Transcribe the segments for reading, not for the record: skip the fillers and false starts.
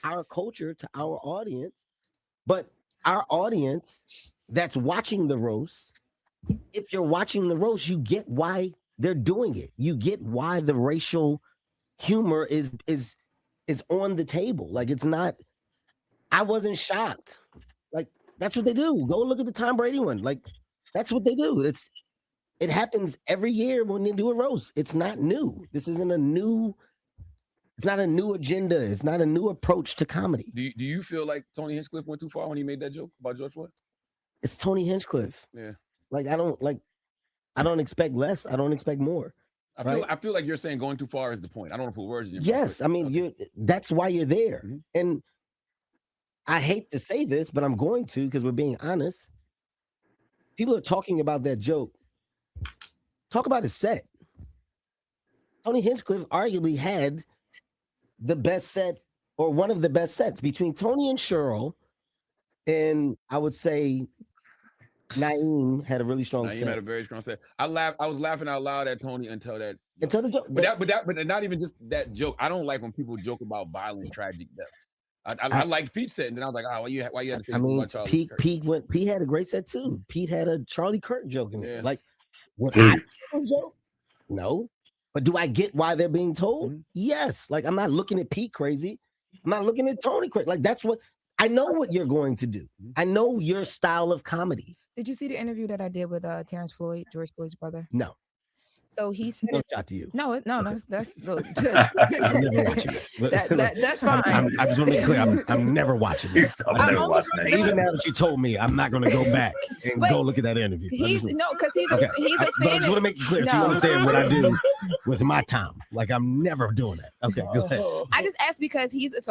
our culture, to our audience. But our audience that's watching the roast, if you're watching the roast, you get why they're doing it. You get why the racial humor is on the table. Like it's not. I wasn't shocked. Like that's what they do. Go look at the Tom Brady one. Like that's what they do. It happens every year when they do a roast. It's not new. This isn't a new. It's not a new agenda. It's not a new approach to comedy. Do you feel like Tony Hinchcliffe went too far when he made that joke about George Floyd? It's Tony Hinchcliffe. Yeah. Like I don't expect less. I don't expect more. I feel like you're saying going too far is the point. I don't know if it words in your Yes, I mean that's why you're there. Mm-hmm. And I hate to say this, but I'm going to because we're being honest. People are talking about that joke. Talk about his set. Tony Hinchcliffe arguably had the best set or one of the best sets between Tony and Cheryl, and I would say Naeem had a really strong set. Naeem had a very strong set. I was laughing out loud at Tony until the joke. But But not even just that joke. I don't like when people joke about violent, tragic death. I liked Pete's set, and then I was like, why you had to say about Charlie Kirk? Pete had a great set too. Pete had a Charlie Kirk joke in it. Yeah. Like, would I tell a joke? No. But do I get why they're being told? Mm-hmm. Yes. Like, I'm not looking at Pete crazy. I'm not looking at Tony crazy. Like, that's what I know what you're going to do. I know your style of comedy. Did you see the interview that I did with Terrence Floyd, George Floyd's brother? No. So he said, no shot to you. No, that's look. I'm never watching it. That's fine. I just want to be clear. I'm never watching it. Even now that you told me, I'm not going to go back and go look at that interview. He's because he's a fan. I just want to make it clear so you understand what I do with my time. Like I'm never doing that. Okay, go ahead. I just asked because he's a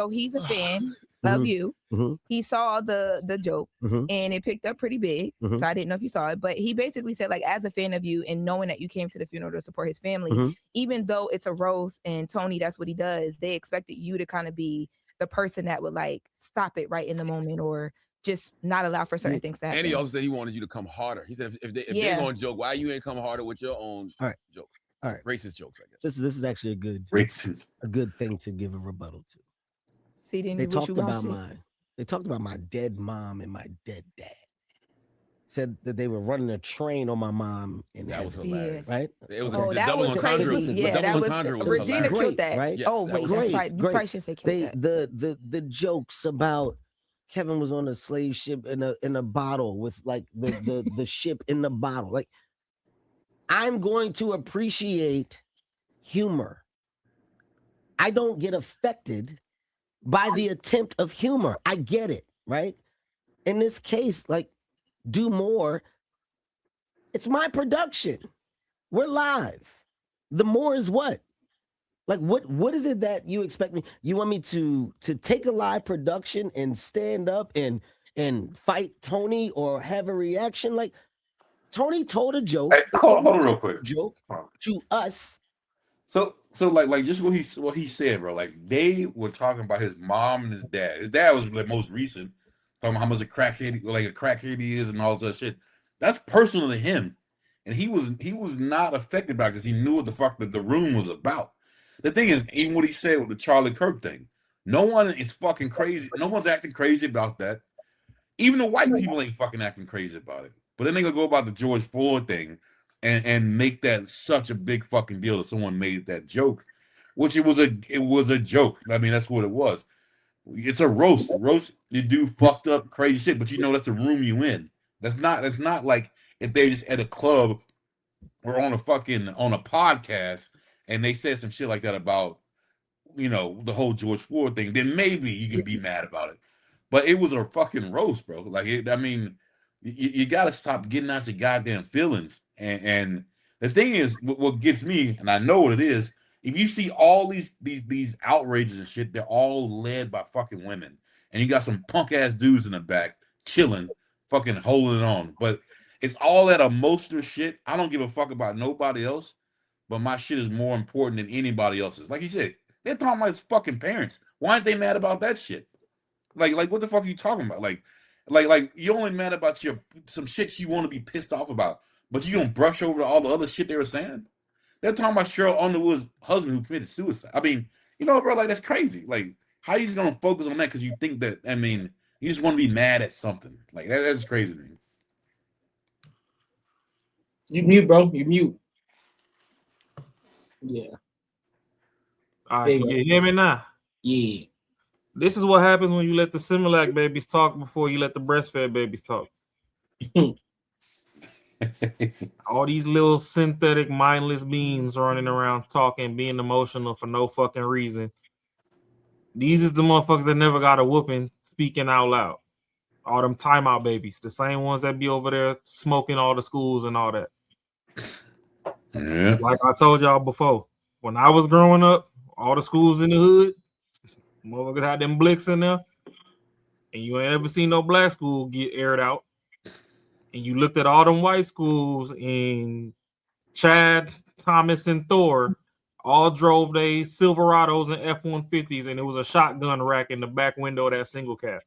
fan of you. Mm-hmm. He saw the joke and it picked up pretty big. So I didn't know if you saw it, but he basically said, like, as a fan of you and knowing that you came to the funeral to support his family, even though it's a roast and Tony, that's what he does, they expected you to kind of be the person that would like stop it right in the moment or just not allow for certain things to happen. And he also said he wanted you to come harder. He said if they're going to joke, why you ain't come harder with your own jokes? All right, racist jokes, I guess. This is actually a good thing to give a rebuttal to. See, they talked about my dead mom and my dead dad. Said that they were running a train on my mom, and that was hilarious, right? It was that was crazy. Yeah, that was Regina killed that. Right? Yeah, oh wait, that's right. You probably should say killed that. The jokes about Kevin was on a slave ship in a bottle with like the ship in the bottle. Like I'm going to appreciate humor. I don't get affected by the attempt of humor. I get it, right? In this case, like, do more. It's my production. We're live. The more is what? Like, what is it that you expect me? You want me to take a live production and stand up and fight Tony or have a reaction? Like, Tony told a joke. Hey, hold on real quick. Joke to us. So like just what he said, bro. Like they were talking about his mom and his dad. His dad was the most recent, talking about how much a crackhead he is and all that shit. That's personal to him, and he was not affected by it because he knew what the fuck that the room was about. The thing is, even what he said with the Charlie Kirk thing, no one is fucking crazy. No one's acting crazy about that. Even the white people ain't fucking acting crazy about it. But then they gonna go about the George Floyd thing. And make that such a big fucking deal that someone made that joke, which it was a joke. I mean, that's what it was. It's a roast. You do fucked up crazy shit, but you know that's the room you in. That's not like if they just at a club or on a podcast and they said some shit like that about, you know, the whole George Floyd thing, then maybe you can be mad about it. But it was a fucking roast, bro. Like you gotta stop getting out your goddamn feelings. And the thing is, what gets me, and I know what it is, if you see all these outrages and shit, they're all led by fucking women. And you got some punk ass dudes in the back chilling, fucking holding on. But it's all that emotional shit. I don't give a fuck about nobody else, but my shit is more important than anybody else's. Like he said, they're talking about his fucking parents. Why aren't they mad about that shit? Like what the fuck are you talking about? Like you only mad about some shit you want to be pissed off about. But you gonna brush over all the other shit they were saying? They're talking about Cheryl Underwood's husband who committed suicide. I mean, you know, bro, like that's crazy. Like How you just gonna focus on that because you think that? I mean, you just want to be mad at something like that. That's crazy to me. You mute, bro. You mute. Yeah. All right, can you hear me now? Yeah. This is what happens when you let the Similac babies talk before you let the breastfed babies talk. All these little synthetic, mindless beings running around talking, being emotional for no fucking reason. These is the motherfuckers that never got a whooping speaking out loud. All them timeout babies, the same ones that be over there smoking all the schools and all that. Yeah. Like I told y'all before, when I was growing up, all the schools in the hood, motherfuckers had them blicks in there, and you ain't ever seen no black school get aired out. And you looked at all them white schools in Chad, Thomas, and Thor, all drove they Silverados and F-150s, and it was a shotgun rack in the back window of that single cab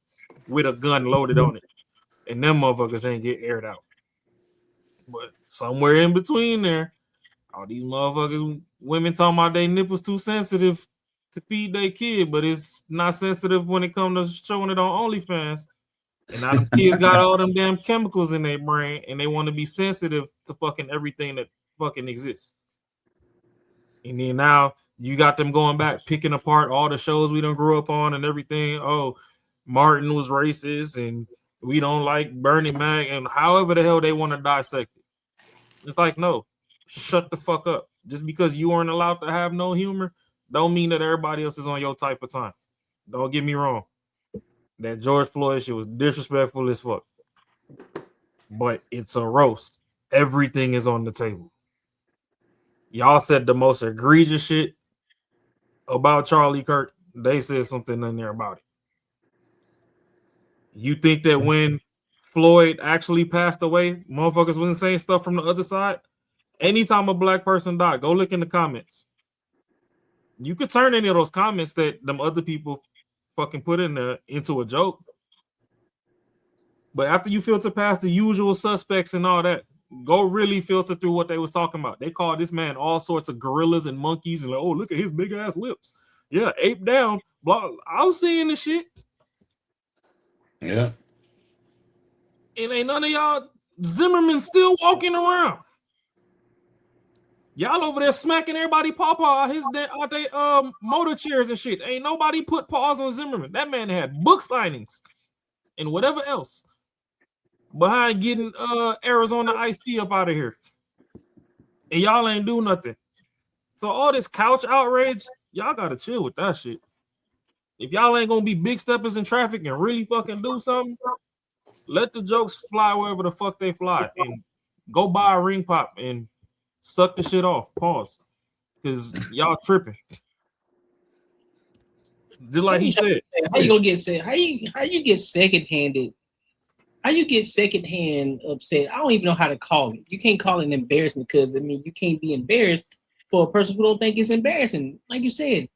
with a gun loaded on it. And them motherfuckers ain't get aired out. But somewhere in between there, all these motherfuckers, women talking about their nipples too sensitive to feed their kid, but it's not sensitive when it comes to showing it on OnlyFans. And now them kids got all them damn chemicals in their brain, and they want to be sensitive to fucking everything that fucking exists. And then now you got them going back, picking apart all the shows we done grew up on and everything. Oh, Martin was racist, and we don't like Bernie Mac, and however the hell they want to dissect it. It's like, no, shut the fuck up. Just because you aren't allowed to have no humor, don't mean that everybody else is on your type of time. Don't get me wrong. That George Floyd shit was disrespectful as fuck. But it's a roast. Everything is on the table. Y'all said the most egregious shit about Charlie Kirk. They said something in there about it. You think that when Floyd actually passed away, motherfuckers wasn't saying stuff from the other side? Anytime a black person died, go look in the comments. You could turn any of those comments that them other people fucking put in there into a joke. But after you filter past the usual suspects and all that, go really filter through what they was talking about. They called this man all sorts of gorillas and monkeys and like, oh, look at his big ass lips. Yeah, ape down. Blah. I was seeing this shit. Yeah. And ain't none of y'all Zimmerman still walking around. Y'all over there smacking everybody pawpaw out they motor chairs and shit. Ain't nobody put paws on Zimmerman. That man had book signings and whatever else behind getting Arizona iced tea up out of here. And y'all ain't do nothing. So all this couch outrage, y'all gotta chill with that shit. If y'all ain't gonna be big steppers in traffic and really fucking do something, let the jokes fly wherever the fuck they fly and go buy a ring pop and suck the shit off. Pause. Because y'all tripping. Just like he said. How you gonna get set? How you get secondhanded? How you get secondhand upset? I don't even know how to call it. You can't call it an embarrassment because I mean you can't be embarrassed for a person who don't think it's embarrassing. Like you said,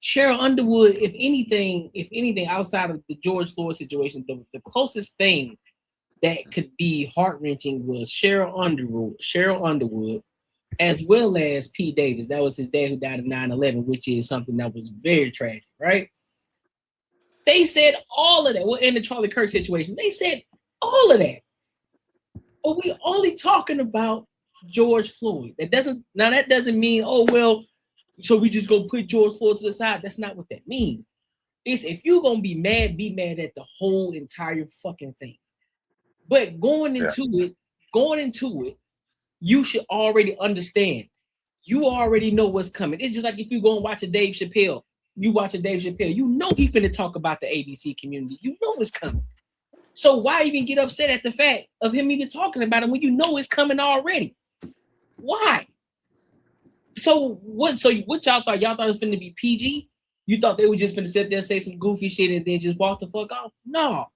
Cheryl Underwood, if anything outside of the George Floyd situation, the closest thing that could be heart-wrenching was Cheryl Underwood, as well as P. Davis. That was his dad who died in 9/11, which is something that was very tragic, right? They said all of that. Well, in the Charlie Kirk situation, they said all of that. But we only talking about George Floyd. That doesn't mean, oh, well, so we just go put George Floyd to the side. That's not what that means. It's if you're going to be mad at the whole entire fucking thing. But going into it, you should already understand. You already know what's coming. It's just like if you go and watch a Dave Chappelle, you know he finna talk about the ABC community. You know it's coming. So why even get upset at the fact of him even talking about it when you know it's coming already? Why? So what y'all thought? Y'all thought it was finna be PG? You thought they were just finna sit there and say some goofy shit and then just walk the fuck off? No.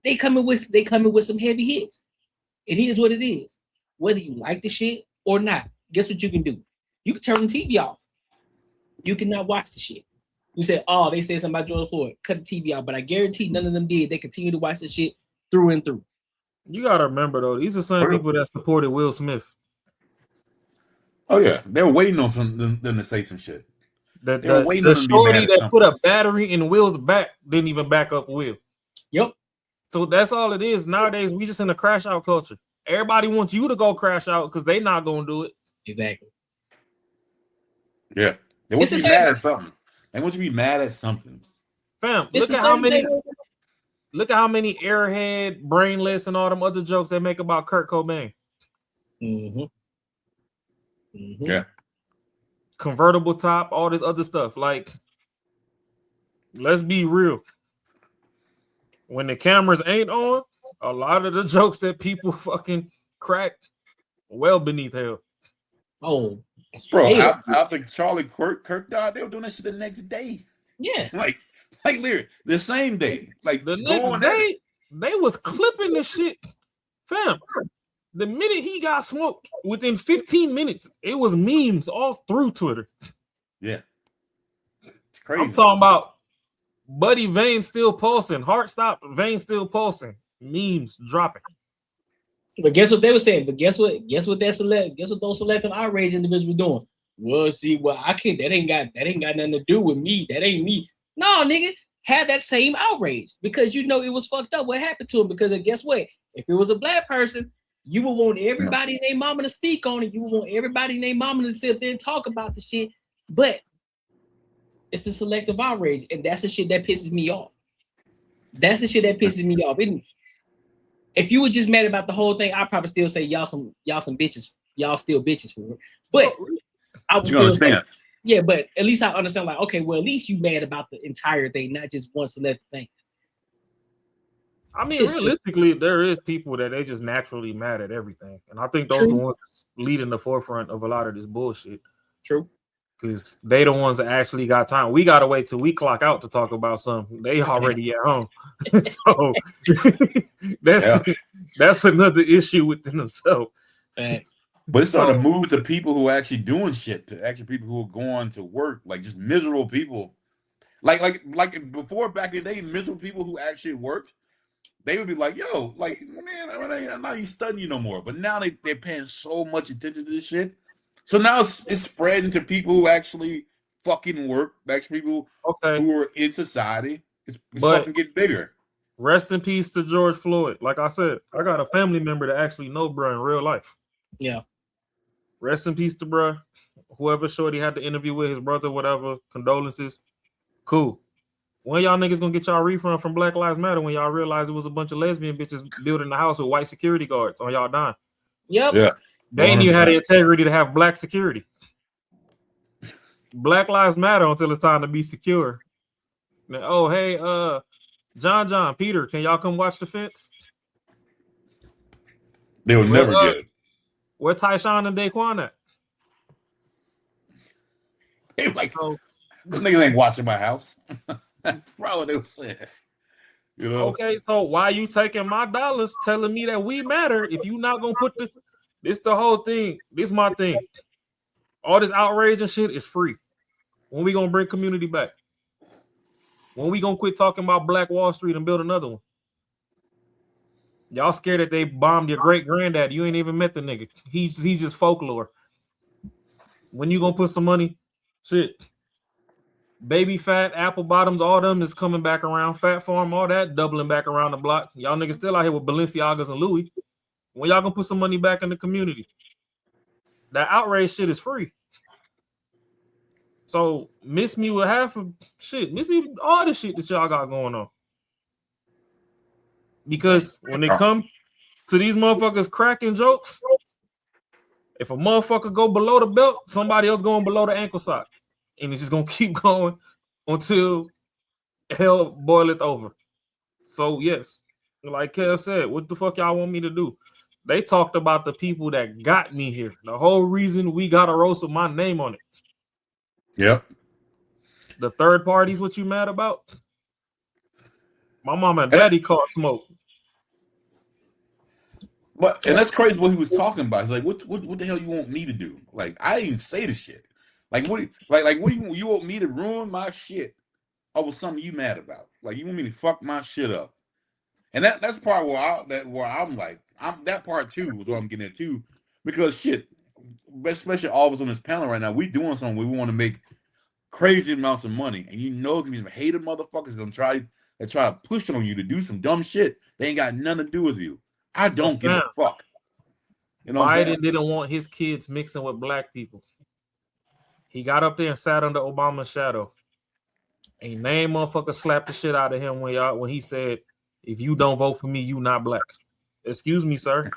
They coming with some heavy hits. It is what it is. Whether you like the shit or not, guess what you can do? You can turn the TV off. You cannot watch the shit. You say, oh, they said something about George Floyd. Cut the TV off. But I guarantee none of them did. They continue to watch the shit through and through. You gotta remember though, these are the same people that supported Will Smith. Oh yeah, they were waiting on them to say some shit. The shorty that put a battery in Will's back didn't even back up Will. Yep. So that's all it is. Nowadays, we just in a crash out culture. Everybody wants you to go crash out because they not gonna do it. Exactly. Yeah. They want you to be mad at something. They want you to be mad at something. Fam, look at how many airhead, brainless, and all them other jokes they make about Kurt Cobain. Mm-hmm. Mm-hmm. Yeah. Convertible top, all this other stuff. Like, let's be real. When the cameras ain't on, a lot of the jokes that people fucking crack well beneath hell. Oh, bro! After Charlie Kirk died, they were doing that shit the next day. Yeah, like literally the same day. Like the next day, they was clipping the shit, fam. The minute he got smoked, within 15 minutes, it was memes all through Twitter. Yeah, it's crazy. I'm talking about Buddy vein still pulsing, heart stopped, vein still pulsing, memes dropping. But guess what they were saying? But guess what those selective outrage individuals were doing? Well, see, I can't. That ain't got nothing to do with me. That ain't me. No, nigga, had that same outrage because you know it was fucked up. What happened to him? Because guess what? If it was a black person, you would want everybody and their mama to speak on it. You would want everybody and their mama to sit there and talk about the shit. But it's the selective outrage, and that's the shit that pisses me off. That's the shit that pisses me off. If you were just mad about the whole thing, I'd probably still say y'all some bitches. Y'all still bitches for it. But I was understand. Yeah, but at least I understand. Like, okay, well, at least you mad about the entire thing, not just one selective thing. I mean, realistically, there is people that they just naturally mad at everything, and I think those are the ones leading the forefront of a lot of this bullshit. True. Because they the ones that actually got time. We gotta wait till we clock out to talk about something. They already at home. So that's another issue within themselves. But it's starting to move to people who are actually doing shit, to actually people who are going to work, like just miserable people. Like before, back in the day, miserable people who actually worked, they would be like, yo, like, man, I'm not even studying you no more. But now they're paying so much attention to this shit. So now it's spreading to people who actually fucking work, actually people who are in society. It's fucking getting bigger. Rest in peace to George Floyd. Like I said, I got a family member that actually know bruh in real life. Yeah. Rest in peace to bruh. Whoever shorty had to interview with, his brother, whatever, condolences. Cool. When y'all niggas gonna get y'all refund from Black Lives Matter when y'all realize it was a bunch of lesbian bitches building the house with white security guards on y'all dime? Yep. Yeah. They ain't even had the integrity to have black security. Black Lives Matter until it's time to be secure. Now, oh, hey, John, Peter, can y'all come watch the fence? They would never get it. Where Tyshawn and Daquan at? They like, these niggas ain't watching my house. Probably they were saying. You know? Okay, so why you taking my dollars telling me that we matter if you not gonna put this the whole thing? This my thing. All this outrage and shit is free. When we gonna bring community back? When we gonna quit talking about Black Wall Street and build another one? Y'all scared that they bombed your great granddad. You ain't even met the nigga. He's just folklore. When you gonna put some money? Shit. Baby Fat, Apple Bottoms, all them is coming back around. Fat Farm, all that doubling back around the block. Y'all niggas still out here with Balenciagas and Louis. When y'all gonna put some money back in the community? That outrage shit is free. So miss me with half of shit. Miss me with all the shit that y'all got going on. Because when they come to these motherfuckers cracking jokes, if a motherfucker go below the belt, somebody else going below the ankle sock. And it's just gonna keep going until hell boileth over. So yes, like Kev said, what the fuck y'all want me to do? They talked about the people that got me here. The whole reason we got a roast with my name on it. Yep. The third party's what you mad about? My mama and daddy caught smoke. And that's crazy what he was talking about. He's like, what the hell you want me to do? Like, I didn't even say the shit. Like what you want me to ruin my shit over something you mad about? Like you want me to fuck my shit up? And that's part where I'm like, that part too is what I'm getting at too, because shit, especially all of us on this panel right now, we doing something we want to make crazy amounts of money, and you know these hated motherfuckers gonna try to push on you to do some dumb shit. They ain't got nothing to do with you. I don't give a fuck. You know, Biden didn't want his kids mixing with black people. He got up there and sat under Obama's shadow. A name motherfucker slapped the shit out of him when he said, "If you don't vote for me, you not black." Excuse me, sir.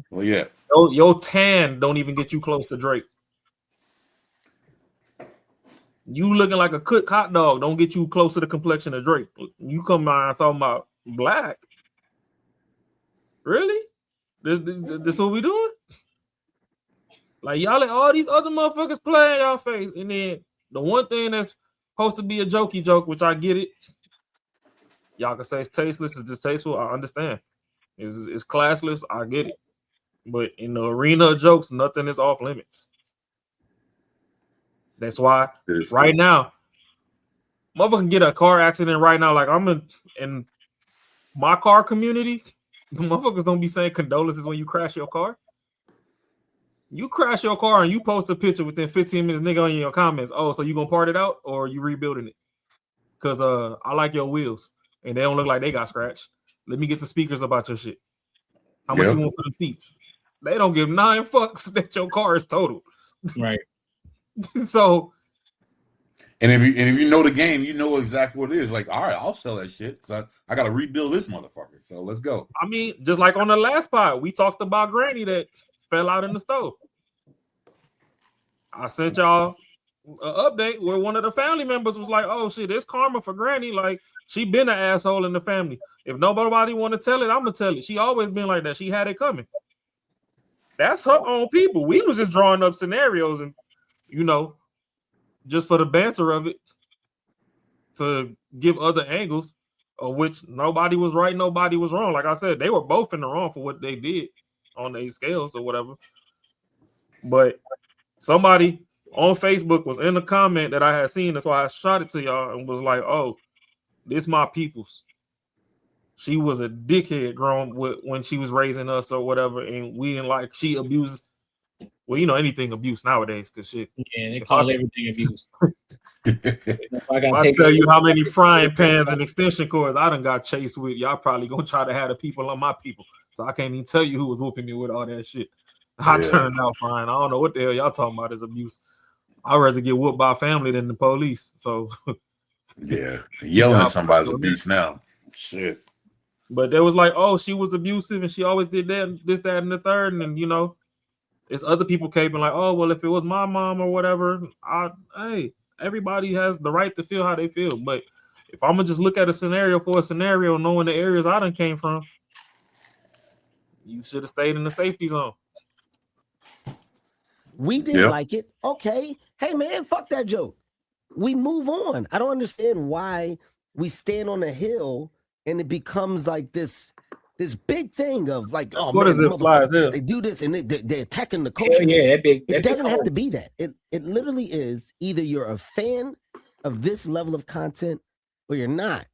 Well, yeah. Your tan don't even get you close to Drake. You looking like a cooked hot dog don't get you close to the complexion of Drake. You come out talking about black. Really? This what we doing? Like y'all let all these other motherfuckers play in y'all face, and then the one thing that's supposed to be a jokey joke, which I get it. Y'all can say it's tasteless, it's distasteful. I understand. It's classless. I get it. But in the arena of jokes, nothing is off limits. That's why right now, motherfucker can get a car accident right now. Like I'm in my car community, motherfuckers don't be saying condolences when you crash your car. You crash your car and you post a picture within 15 minutes, nigga, on your comments. Oh, so you gonna part it out or you rebuilding it? Because I like your wheels and they don't look like they got scratched. Let me get the speakers about your shit. How much you want for the seats? They don't give 9 fucks that your car is totaled. Right. So, and if you know the game, you know exactly what it is. Like, all right, I'll sell that shit because I got to rebuild this motherfucker. So let's go. I mean, just like on the last pod, we talked about Granny that fell out in the stove. I sent y'all an update where one of the family members was like, "Oh shit, it's karma for Granny. Like she been an asshole in the family. If nobody want to tell it, I'm gonna tell it. She always been like that. She had it coming. That's her own people. We was just drawing up scenarios and, just for the banter of it, to give other angles of which nobody was right, nobody was wrong. Like I said, they were both in the wrong for what they did on their scales or whatever. But somebody on Facebook was in the comment that I had seen. That's why I shot it to y'all and was like, "Oh, this my people's. She was a dickhead grown when she was raising us or whatever, and we didn't like she abused." Well, anything abuse nowadays, because shit. Yeah, they call everything abuse. I tell you how many frying pans and extension cords I done got chased with, y'all probably gonna try to have the people on my people. So I can't even tell you who was whooping me with all that shit. I turned out fine. I don't know what the hell y'all talking about as abuse. I'd rather get whooped by family than the police. So yeah, yelling at somebody's abuse now. Shit. But they was like, "Oh, she was abusive and she always did that, this, that, and the third." And it's other people caping like, "Oh, well, if it was my mom or whatever, hey, everybody has the right to feel how they feel." But if I'm gonna just look at a scenario for a scenario, knowing the areas I done came from, you should have stayed in the safety zone. We didn't like it. Okay. Hey, man, fuck that joke. We move on. I don't understand why we stand on a hill and it becomes like this big thing of like, oh, what is it? Flies here. They do this and they're attacking the culture. Yeah, it doesn't have to be that. It literally is either you're a fan of this level of content or you're not.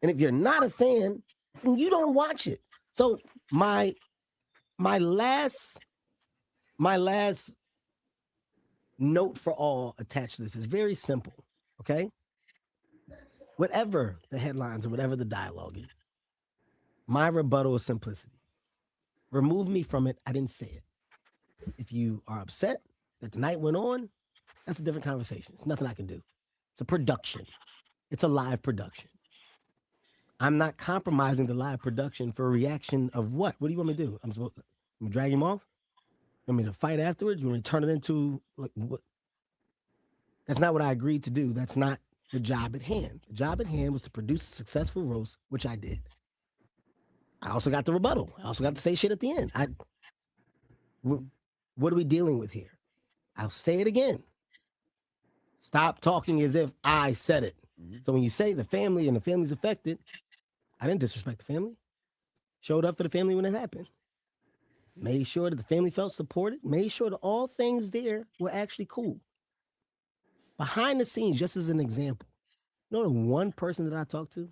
And if you're not a fan, then you don't watch it. So my last note for all attached to this is very simple. Okay. Whatever the headlines or whatever the dialogue is, my rebuttal is simplicity. Remove me from it. I didn't say it. If you are upset that the night went on, that's a different conversation. It's nothing I can do. It's a production. It's a live production. I'm not compromising the live production for a reaction of what? What do you want me to do? I'm going to drag him off? You want me to fight afterwards? You want me to turn it into like what? That's not what I agreed to do. That's not the job at hand. The job at hand was to produce a successful roast, which I did. I also got the rebuttal. I also got to say shit at the end. What are we dealing with here? I'll say it again. Stop talking as if I said it. Mm-hmm. So when you say the family and the family's affected, I didn't disrespect the family. Showed up for the family when it happened. Made sure that the family felt supported. Made sure that all things there were actually cool. Behind the scenes, just as an example, you know the one person that I talked to,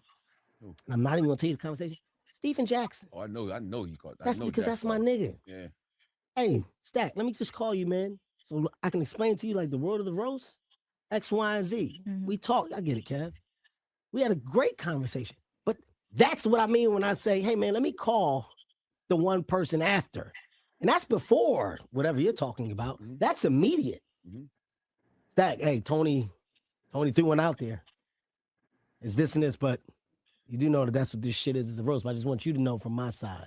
and I'm not even going to tell you the conversation, Stephen Jackson. Oh, I know he caught that. That's because that's my nigga. Yeah. Hey, Stack, let me just call you, man, so I can explain to you like the world of the roast. X, Y, and Z. We talked. I get it, Kev. We had a great conversation. But that's what I mean when I say, hey, man, let me call the one person after. And that's before whatever you're talking about. That's immediate. That, hey, Tony threw one out there. It's this and this, but you do know that that's what this shit is. It's a roast. But I just want you to know from my side,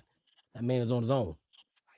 that man is on his own.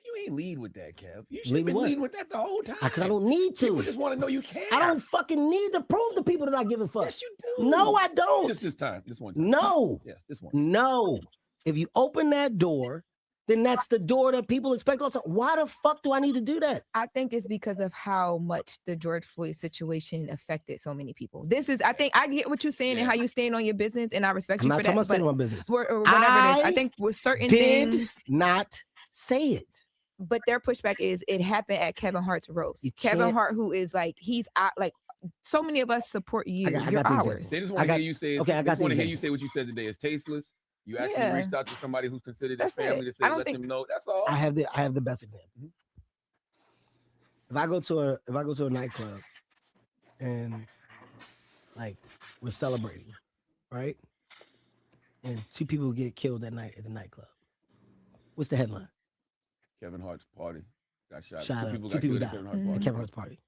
You ain't lead with that, Kev. You should have been leading with that the whole time. Because I don't need to. People just want to know you care. I don't fucking need to prove to people that I give a fuck. Yes, you do. No, I don't. Just this time. This one time. No. Yeah, this one. No. If you open that door, then that's the door that people expect all the time. Why the fuck do I need to do that? I think it's because of how much the George Floyd situation affected so many people. I think I get what you're saying and how you stand on your business, and I respect you for that. I'm not standing on business. Or whatever it is. I think with certain things, not say it. But their pushback is it happened at Kevin Hart's roast. Kevin Hart, who is like, he's like, so many of us support you. You're ours. They just want to hear you say. Okay, I just want to hear you say what you said today is tasteless. You actually reached out to somebody who's considered his family to say, let them know. That's all. I have the best example. If I go to a nightclub and like we're celebrating, right? And 2 people get killed that night at the nightclub. What's the headline? Kevin Hart's party got shot. Two people died at Kevin Hart's party,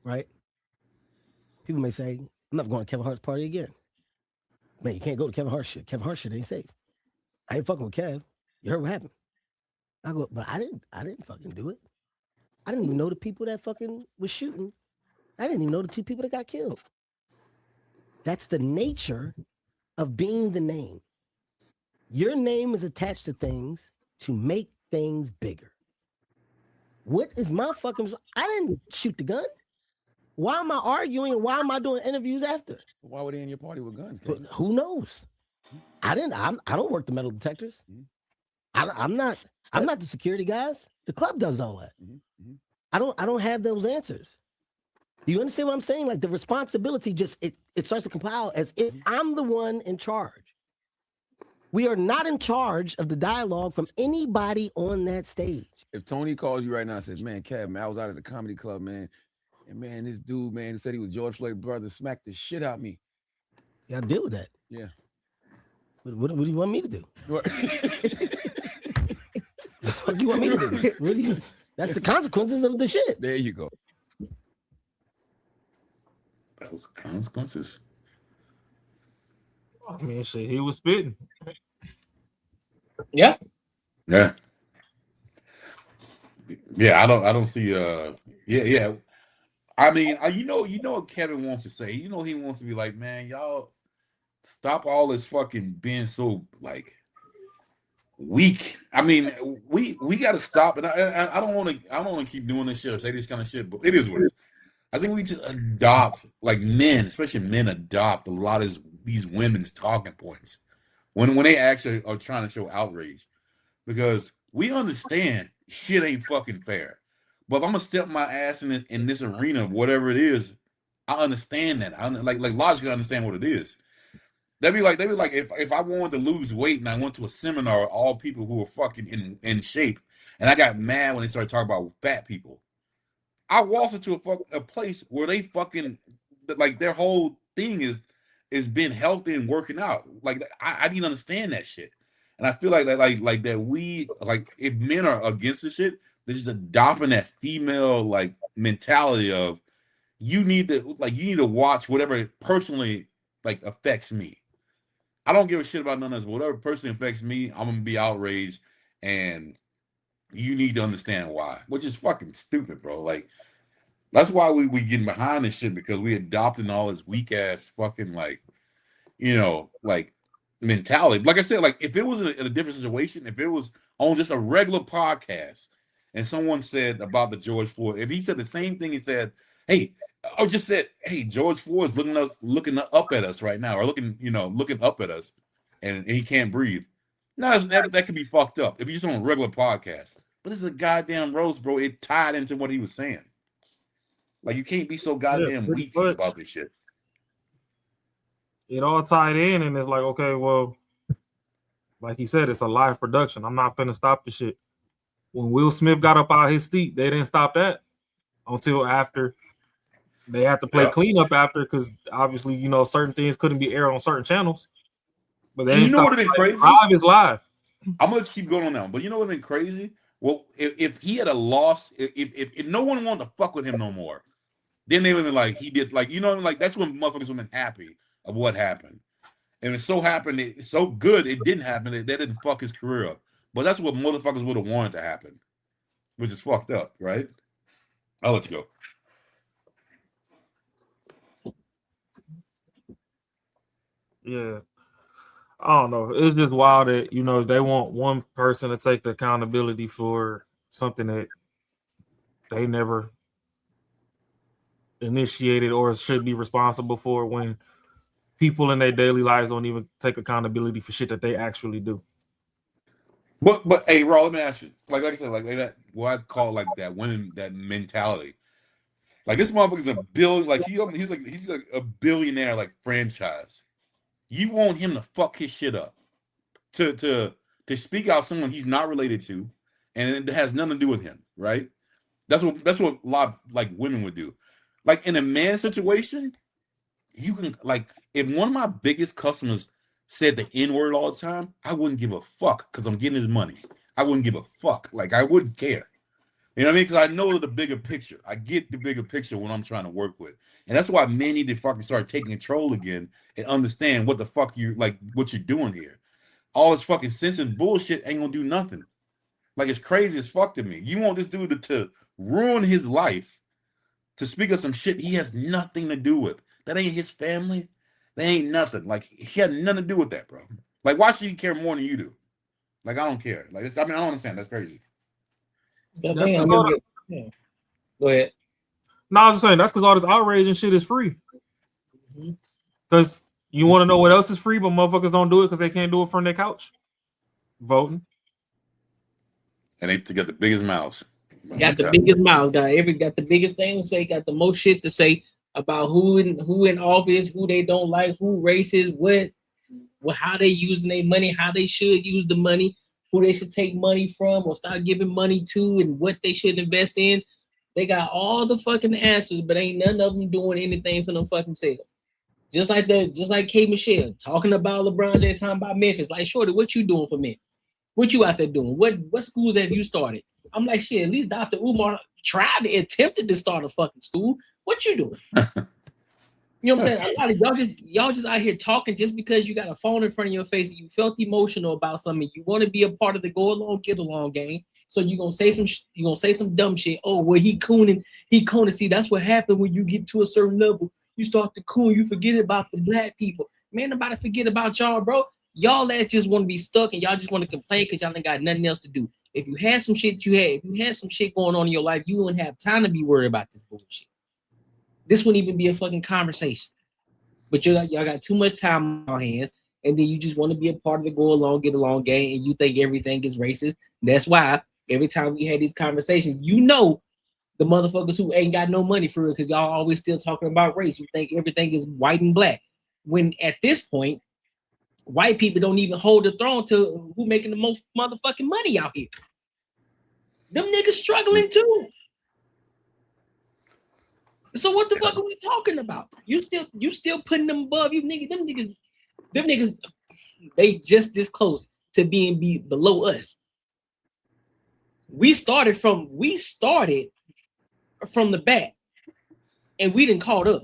right? People may say, I'm never going to Kevin Hart's party again. Man, you can't go to Kevin Hart shit. Kevin Hart shit ain't safe. I ain't fucking with Kev. You heard what happened. I go, but I didn't fucking do it. I didn't even know the people that fucking was shooting. I didn't even know the 2 people that got killed. That's the nature of being the name. Your name is attached to things to make things bigger. What is my fucking... I didn't shoot the gun. Why am I arguing and why am I doing interviews after? Why were they in your party with guns? Who knows? I don't work the metal detectors. I'm not the security guys. The club does all that. I don't have those answers. Do you understand what I'm saying? Like the responsibility just it starts to compile as if I'm the one in charge. We are not in charge of the dialogue from anybody on that stage. If Tony calls you right now and says, man, Kev, man, I was out at the comedy club, man. And man, this dude, man, said he was George Floyd brother, smacked the shit out of me. Yeah, I deal with that. Yeah. What do you want me to do? What the fuck you want me to do? That's the consequences of the shit. There you go. That was consequences. I mean, shit, he was spitting. Yeah. Yeah. Yeah, I don't see yeah. I mean, you know what Kevin wants to say. You know he wants to be like, man, y'all stop all this fucking being so like weak. I mean, we got to stop. And I don't want to keep doing this shit or say this kind of shit, but it is what it is. I think we just adopt, like men, especially men, adopt a lot of these women's talking points when they actually are trying to show outrage, because we understand shit ain't fucking fair. But if I'm gonna step my ass in this arena, whatever it is, I understand that. I like logically understand what it is. They'd be like if I wanted to lose weight and I went to a seminar with all people who were fucking in shape, and I got mad when they started talking about fat people. I walked into a place where they fucking like their whole thing is being healthy and working out. Like I didn't understand that shit, and I feel like that we like if men are against this shit, they're just adopting that female like mentality of you need to watch whatever personally like affects me. I don't give a shit about none of this. Whatever personally affects me, I'm gonna be outraged, and you need to understand why, which is fucking stupid, bro. Like, that's why we getting behind this shit, because we adopting all this weak ass fucking like, like mentality. Like I said, like if it was in a different situation, if it was on just a regular podcast and someone said about the George Floyd, if he said the same thing, he said, hey, or just said, hey, George Floyd's looking up at us right now, or looking up at us, and he can't breathe. No, that could be fucked up if you're just on a regular podcast. But this is a goddamn roast, bro. It tied into what he was saying. Like, you can't be so goddamn weak about this shit. It all tied in, and it's like, okay, well, like he said, it's a live production. I'm not finna stop the shit. When Will Smith got up out of his seat, they didn't stop that until after they have to play cleanup after because obviously, you know, certain things couldn't be aired on certain channels. But then you know what would have been crazy? Live is live. I'm gonna keep going on now, but you know what would have been crazy? Well, if he had a loss, if no one wanted to fuck with him no more, then they would have been like he did, like, you know, like that's when motherfuckers would have been happy of what happened. And it so happened, it's so good it didn't happen. That didn't fuck his career up. But that's what motherfuckers would have wanted to happen, which is fucked up, right? I'll let you go. Yeah. I don't know. It's just wild that, you know, they want one person to take the accountability for something that they never initiated or should be responsible for, when people in their daily lives don't even take accountability for shit that they actually do. But hey, Raw, let me ask you. Like I said, like that, what I call like that winning, that mentality. Like this motherfucker's a billion. Like he's like a billionaire, like franchise. You want him to fuck his shit up, to speak out someone he's not related to, and it has nothing to do with him, right? That's what a lot of, like, women would do. Like in a man situation, you can, like, if one of my biggest customers said the N-word all the time, I wouldn't give a fuck because I'm getting his money. I wouldn't give a fuck. Like, I wouldn't care. You know what I mean? Because I know the bigger picture. I get the bigger picture when I'm trying to work with. And that's why men need to fucking start taking control again and understand what the fuck what you're doing here. All this fucking sense and bullshit ain't gonna do nothing. Like, it's crazy as fuck to me. You want this dude to ruin his life, to speak of some shit he has nothing to do with. That ain't his family. That ain't nothing. Like, he had nothing to do with that, bro. Like, why should he care more than you do? Like, I don't care. Like, I don't understand. That's crazy. Yeah. Go ahead. No, I was just saying that's because all this outrage and shit is free. Because you want to know what else is free, but motherfuckers don't do it because they can't do it from their couch. Voting. And they got the biggest mouths. Got the biggest mouths. Got the biggest thing to say. Got the most shit to say about who in office, who they don't like, who racist, how they using their money, how they should use the money, who they should take money from or start giving money to, and what they should invest in. They got all the fucking answers, but ain't none of them doing anything for them fucking sales. Just like K. Michelle talking about LeBron James, talking about Memphis. Like, shorty, what you doing for Memphis? What you out there doing? What schools have you started? I'm like, shit, at least Dr. Umar attempted to start a fucking school. What you doing? You know what I'm saying? A lot of y'all just out here talking just because you got a phone in front of your face and you felt emotional about something. You want to be a part of the go along, get along game. So you're gonna say some dumb shit. Oh, well, he cooning. See, that's what happened when you get to a certain level. You start to coon, you forget about the black people. Man, nobody forget about y'all, bro. Y'all just want to be stuck and y'all just want to complain because y'all ain't got nothing else to do. If you had some shit if you had some shit going on in your life, you wouldn't have time to be worried about this bullshit. This wouldn't even be a fucking conversation. But y'all got too much time on your hands, and then you just want to be a part of the go along, get along game, and you think everything is racist. That's why every time we had these conversations, you know the motherfuckers who ain't got no money for it, because y'all always still talking about race. You think everything is white and black. When at this point, white people don't even hold the throne to who making the most motherfucking money out here. Them niggas struggling too. So what the fuck are we talking about? You still putting them above you niggas. Them niggas, they just this close to being below us. We started from the back, and we didn't caught up.